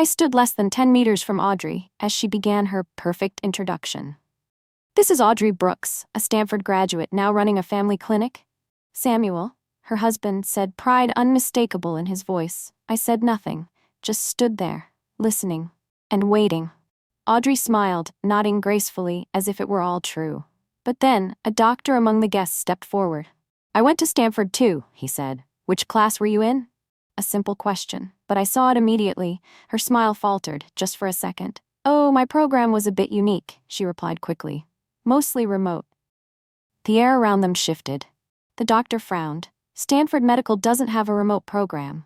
I stood less than 10 meters from Audrey as she began her perfect introduction. "This is Audrey Brooks, a Stanford graduate now running a family clinic." "Samuel," her husband said, pride unmistakable in his voice. I said nothing, just stood there, listening and waiting. Audrey smiled, nodding gracefully as if it were all true. But then, a doctor among the guests stepped forward. "I went to Stanford too," he said. "Which class were you in?" A simple question, but I saw it immediately. Her smile faltered, just for a second. "Oh, my program was a bit unique," she replied quickly. "Mostly remote." The air around them shifted. The doctor frowned. "Stanford Medical doesn't have a remote program."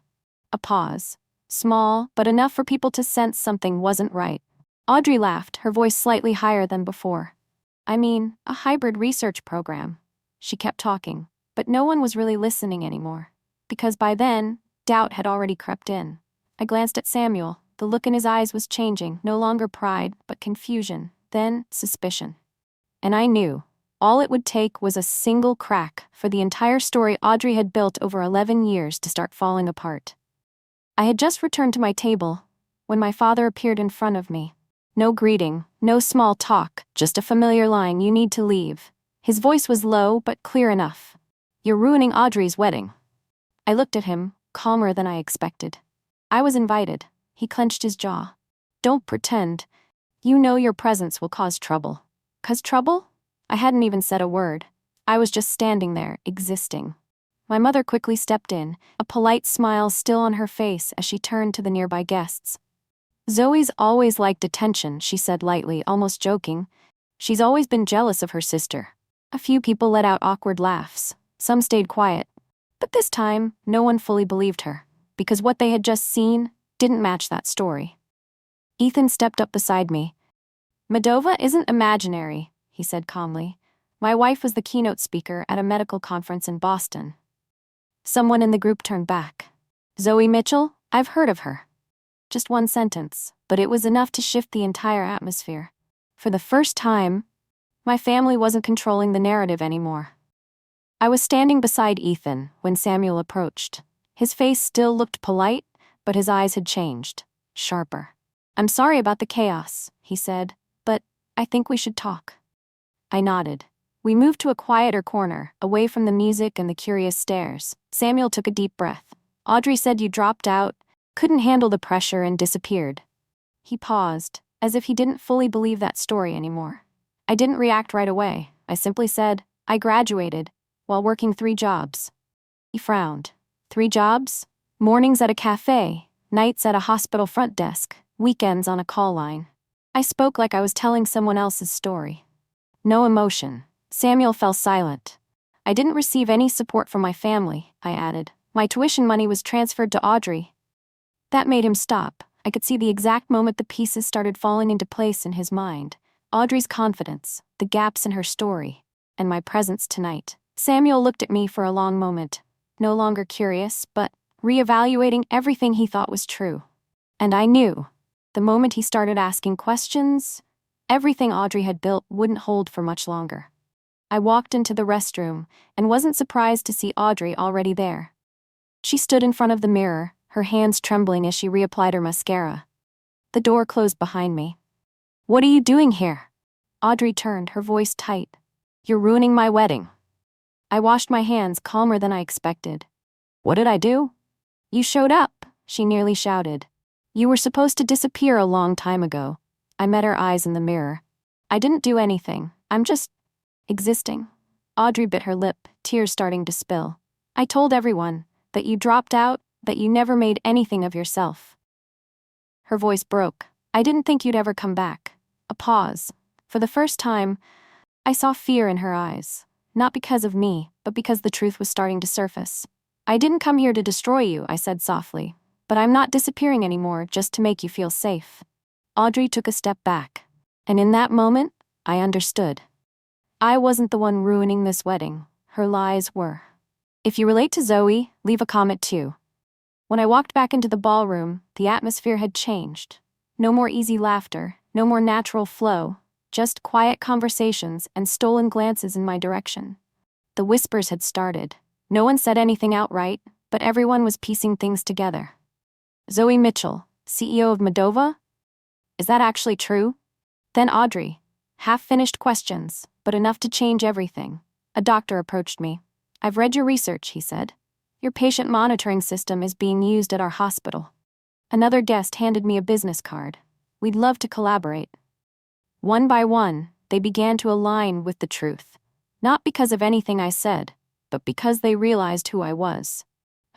A pause. Small, but enough for people to sense something wasn't right. Audrey laughed, her voice slightly higher than before. "I mean, a hybrid research program." She kept talking, but no one was really listening anymore. Because by then, doubt had already crept in. I glanced at Samuel. The look in his eyes was changing, no longer pride, but confusion, then suspicion. And I knew. All it would take was a single crack for the entire story Audrey had built over 11 years to start falling apart. I had just returned to my table when my father appeared in front of me. No greeting, no small talk, just a familiar line, "You need to leave." His voice was low but clear enough. "You're ruining Audrey's wedding." I looked at him, calmer than I expected. "I was invited." He clenched his jaw. "Don't pretend. You know your presence will cause trouble." "Cause trouble?" I hadn't even said a word. I was just standing there, existing. My mother quickly stepped in, a polite smile still on her face as she turned to the nearby guests. "Zoe's always liked attention," she said lightly, almost joking. "She's always been jealous of her sister." A few people let out awkward laughs. Some stayed quiet. But this time, no one fully believed her, because what they had just seen didn't match that story. Ethan stepped up beside me. "Medova isn't imaginary," he said calmly. "My wife was the keynote speaker at a medical conference in Boston." Someone in the group turned back. "Zoe Mitchell? I've heard of her." Just one sentence, but it was enough to shift the entire atmosphere. For the first time, my family wasn't controlling the narrative anymore. I was standing beside Ethan when Samuel approached. His face still looked polite, but his eyes had changed, sharper. "I'm sorry about the chaos," he said, "but I think we should talk." I nodded. We moved to a quieter corner, away from the music and the curious stares. Samuel took a deep breath. "Audrey said you dropped out, couldn't handle the pressure and disappeared." He paused, as if he didn't fully believe that story anymore. I didn't react right away. I simply said, "I graduated, while working 3 jobs." He frowned. 3 jobs? Mornings at a cafe, nights at a hospital front desk, weekends on a call line. I spoke like I was telling someone else's story. No emotion. Samuel fell silent. "I didn't receive any support from my family," I added. "My tuition money was transferred to Audrey." That made him stop. I could see the exact moment the pieces started falling into place in his mind. Audrey's confidence, the gaps in her story, and my presence tonight. Samuel looked at me for a long moment, no longer curious, but reevaluating everything he thought was true. And I knew, the moment he started asking questions, everything Audrey had built wouldn't hold for much longer. I walked into the restroom and wasn't surprised to see Audrey already there. She stood in front of the mirror, her hands trembling as she reapplied her mascara. The door closed behind me. "What are you doing here?" Audrey turned, her voice tight. "You're ruining my wedding." I washed my hands, calmer than I expected. "What did I do?" "You showed up," she nearly shouted. "You were supposed to disappear a long time ago." I met her eyes in the mirror. "I didn't do anything. I'm just existing." Audrey bit her lip, tears starting to spill. "I told everyone that you dropped out, that you never made anything of yourself." Her voice broke. "I didn't think you'd ever come back." A pause. For the first time, I saw fear in her eyes. Not because of me, but because the truth was starting to surface. "I didn't come here to destroy you," I said softly. "But I'm not disappearing anymore just to make you feel safe." Audrey took a step back. And in that moment, I understood. I wasn't the one ruining this wedding. Her lies were. "If you relate to Zoe, leave a comment too." When I walked back into the ballroom, the atmosphere had changed. No more easy laughter, no more natural flow, just quiet conversations and stolen glances in my direction. The whispers had started. No one said anything outright, but everyone was piecing things together. "Zoe Mitchell, CEO of Moldova? Is that actually true? Then Audrey. Half-finished questions, but enough to change everything. A doctor approached me. I've read your research, he said. Your patient monitoring system is being used at our hospital. Another guest handed me a business card. We'd love to collaborate. One by one, they began to align with the truth. Not because of anything I said, but because they realized who I was.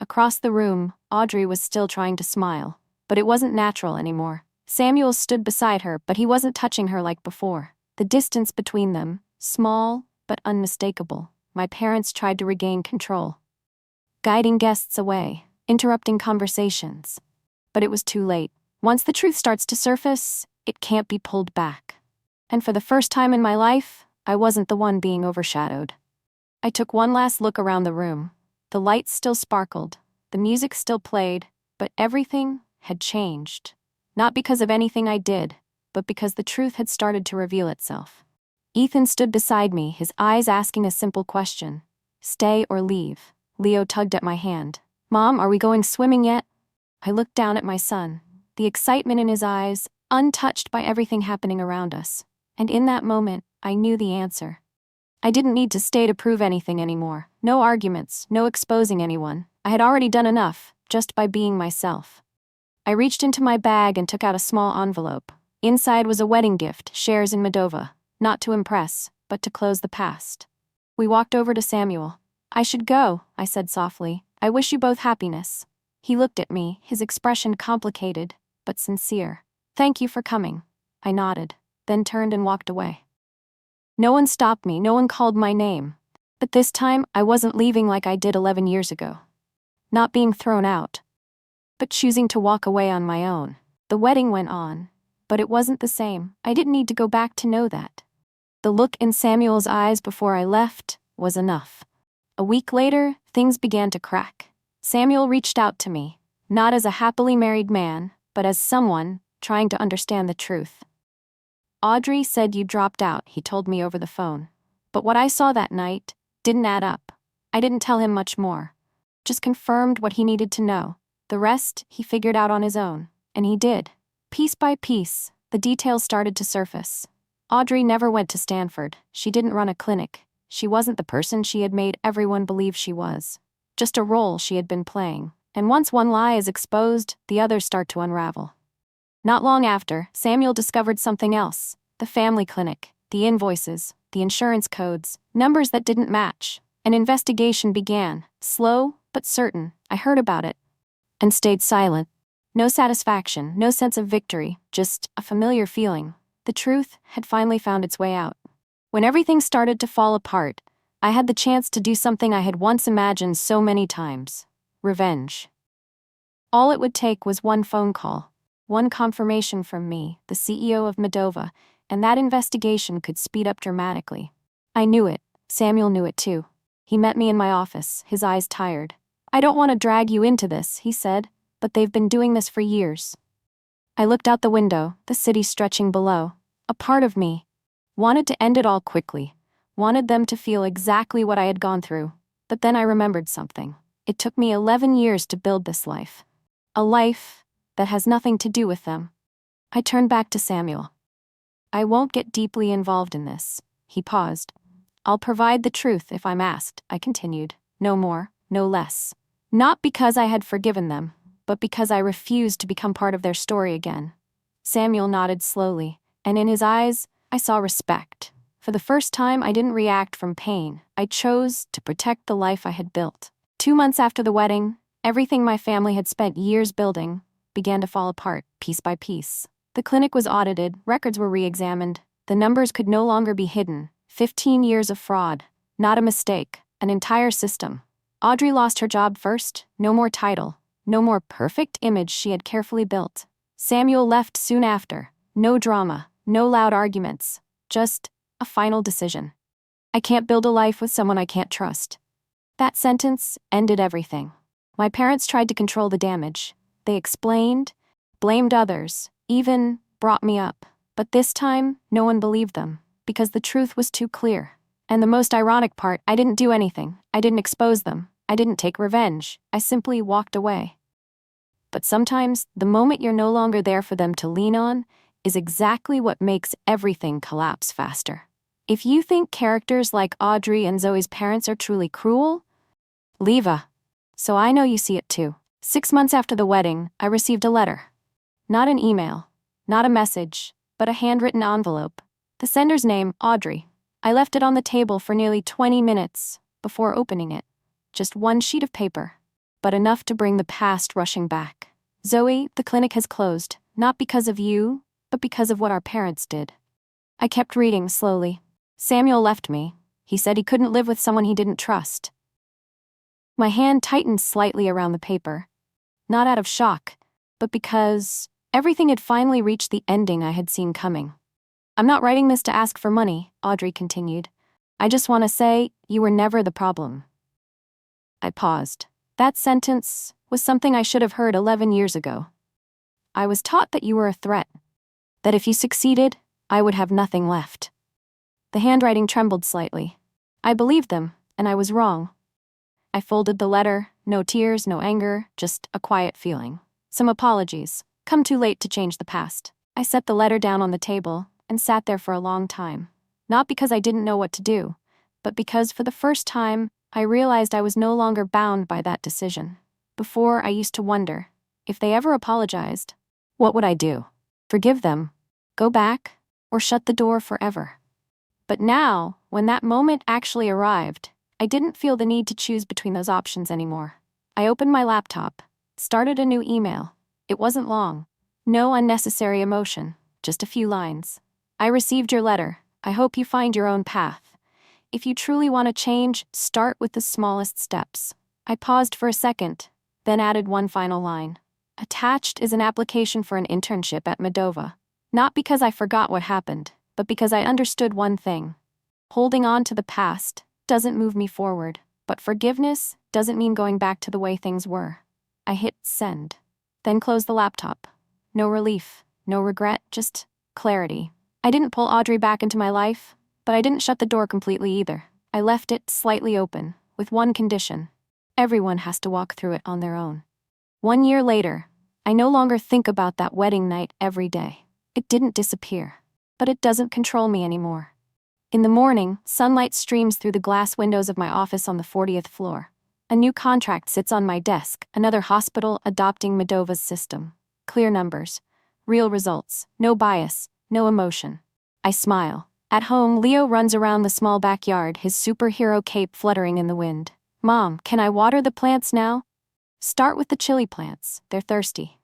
Across the room, Audrey was still trying to smile, but it wasn't natural anymore. Samuel stood beside her, but he wasn't touching her like before. The distance between them, small but unmistakable. My parents tried to regain control, guiding guests away, interrupting conversations. But it was too late. Once the truth starts to surface, it can't be pulled back. And for the first time in my life, I wasn't the one being overshadowed. I took one last look around the room. The lights still sparkled, the music still played, but everything had changed. Not because of anything I did, but because the truth had started to reveal itself. Ethan stood beside me, his eyes asking a simple question. Stay or leave? Leo tugged at my hand. Mom, are we going swimming yet? I looked down at my son, the excitement in his eyes, untouched by everything happening around us. And in that moment, I knew the answer. I didn't need to stay to prove anything anymore. No arguments, no exposing anyone. I had already done enough, just by being myself. I reached into my bag and took out a small envelope. Inside was a wedding gift, shares in Moldova. Not to impress, but to close the past. We walked over to Samuel. I should go, I said softly. I wish you both happiness. He looked at me, his expression complicated, but sincere. Thank you for coming. I nodded, then turned and walked away. No one stopped me, no one called my name. But this time, I wasn't leaving like I did 11 years ago. Not being thrown out, but choosing to walk away on my own. The wedding went on, but it wasn't the same. I didn't need to go back to know that. The look in Samuel's eyes before I left was enough. A week later, things began to crack. Samuel reached out to me, not as a happily married man, but as someone trying to understand the truth. Audrey said you dropped out, he told me over the phone. But what I saw that night didn't add up. I didn't tell him much more. Just confirmed what he needed to know. The rest he figured out on his own, and he did. Piece by piece, the details started to surface. Audrey never went to Stanford. She didn't run a clinic. She wasn't the person she had made everyone believe she was. Just a role she had been playing. And once one lie is exposed, the others start to unravel. Not long after, Samuel discovered something else. The family clinic, the invoices, the insurance codes, numbers that didn't match. An investigation began, slow but certain. I heard about it and stayed silent. No satisfaction, no sense of victory, just a familiar feeling. The truth had finally found its way out. When everything started to fall apart, I had the chance to do something I had once imagined so many times. Revenge. All it would take was one phone call, one confirmation from me, the CEO of Moldova, and that investigation could speed up dramatically. I knew it. Samuel knew it too. He met me in my office, his eyes tired. I don't want to drag you into this, he said, but they've been doing this for years. I looked out the window, the city stretching below. A part of me wanted to end it all quickly, wanted them to feel exactly what I had gone through. But then I remembered something. It took me 11 years to build this life. A life that has nothing to do with them. I turned back to Samuel. I won't get deeply involved in this. He paused. I'll provide the truth if I'm asked, I continued. No more, no less. Not because I had forgiven them, but because I refused to become part of their story again. Samuel nodded slowly, and in his eyes, I saw respect. For the first time, I didn't react from pain. I chose to protect the life I had built. 2 months after the wedding, everything my family had spent years building began to fall apart, piece by piece. The clinic was audited, records were re-examined. The numbers could no longer be hidden. 15 years of fraud. Not a mistake, an entire system. Audrey lost her job first, no more title, no more perfect image she had carefully built. Samuel left soon after. No drama, no loud arguments, just a final decision. I can't build a life with someone I can't trust. That sentence ended everything. My parents tried to control the damage. They explained, blamed others, even brought me up. But this time, no one believed them, because the truth was too clear. And the most ironic part, I didn't do anything. I didn't expose them. I didn't take revenge. I simply walked away. But sometimes, the moment you're no longer there for them to lean on is exactly what makes everything collapse faster. If you think characters like Audrey and Zoe's parents are truly cruel, leave a. So I know you see it too. 6 months after the wedding, I received a letter. Not an email, not a message, but a handwritten envelope. The sender's name, Audrey. I left it on the table for nearly 20 minutes before opening it. Just one sheet of paper, but enough to bring the past rushing back. Zoe, the clinic has closed, not because of you, but because of what our parents did. I kept reading slowly. Samuel left me. He said he couldn't live with someone he didn't trust. My hand tightened slightly around the paper, not out of shock, but because everything had finally reached the ending I had seen coming. I'm not writing this to ask for money, Audrey continued. I just want to say, you were never the problem. I paused. That sentence was something I should have heard 11 years ago. I was taught that you were a threat, that if you succeeded, I would have nothing left. The handwriting trembled slightly. I believed them, and I was wrong. I folded the letter, no tears, no anger, just a quiet feeling. Some apologies, come too late to change the past. I set the letter down on the table and sat there for a long time. Not because I didn't know what to do, but because for the first time, I realized I was no longer bound by that decision. Before, I used to wonder, if they ever apologized, what would I do? Forgive them? Go back? Or shut the door forever? But now, when that moment actually arrived, I didn't feel the need to choose between those options anymore. I opened my laptop, started a new email. It wasn't long. No unnecessary emotion, just a few lines. I received your letter. I hope you find your own path. If you truly want to change, start with the smallest steps. I paused for a second, then added one final line. Attached is an application for an internship at Moldova. Not because I forgot what happened, but because I understood one thing. Holding on to the past doesn't move me forward, but forgiveness doesn't mean going back to the way things were. I hit send, then closed the laptop. No relief, no regret, just clarity. I didn't pull Audrey back into my life, but I didn't shut the door completely either. I left it slightly open, with one condition. Everyone has to walk through it on their own. 1 year later, I no longer think about that wedding night every day. It didn't disappear, but it doesn't control me anymore. In the morning, sunlight streams through the glass windows of my office on the 40th floor. A new contract sits on my desk, another hospital adopting Moldova's system. Clear numbers, real results, no bias, no emotion. I smile. At home, Leo runs around the small backyard, his superhero cape fluttering in the wind. Mom, can I water the plants now? Start with the chili plants, they're thirsty.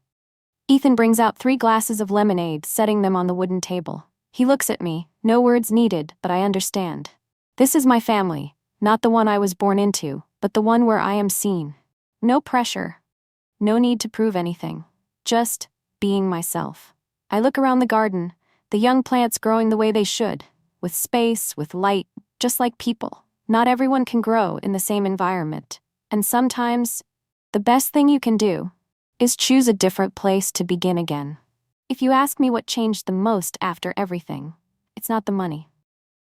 Ethan brings out 3 glasses of lemonade, setting them on the wooden table. He looks at me, no words needed, but I understand. This is my family, not the one I was born into, but the one where I am seen. No pressure. No need to prove anything. Just being myself. I look around the garden, the young plants growing the way they should, with space, with light, just like people. Not everyone can grow in the same environment, and sometimes, the best thing you can do is choose a different place to begin again. If you ask me what changed the most after everything, it's not the money,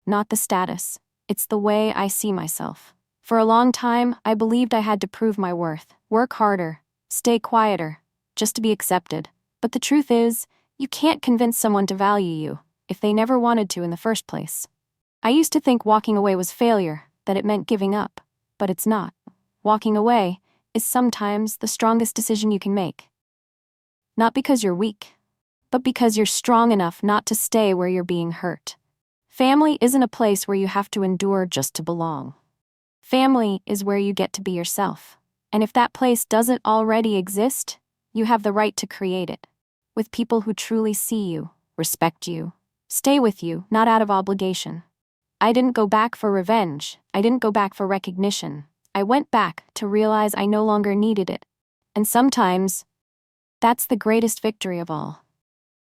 not the status, it's the way I see myself. For a long time, I believed I had to prove my worth, work harder, stay quieter, just to be accepted. But the truth is, you can't convince someone to value you if they never wanted to in the first place. I used to think walking away was failure, that it meant giving up, but it's not. Walking away is sometimes the strongest decision you can make. Not because you're weak, but because you're strong enough not to stay where you're being hurt. Family isn't a place where you have to endure just to belong. Family is where you get to be yourself. And if that place doesn't already exist, you have the right to create it. With people who truly see you, respect you, stay with you, not out of obligation. I didn't go back for revenge. I didn't go back for recognition. I went back to realize I no longer needed it. And sometimes, that's the greatest victory of all.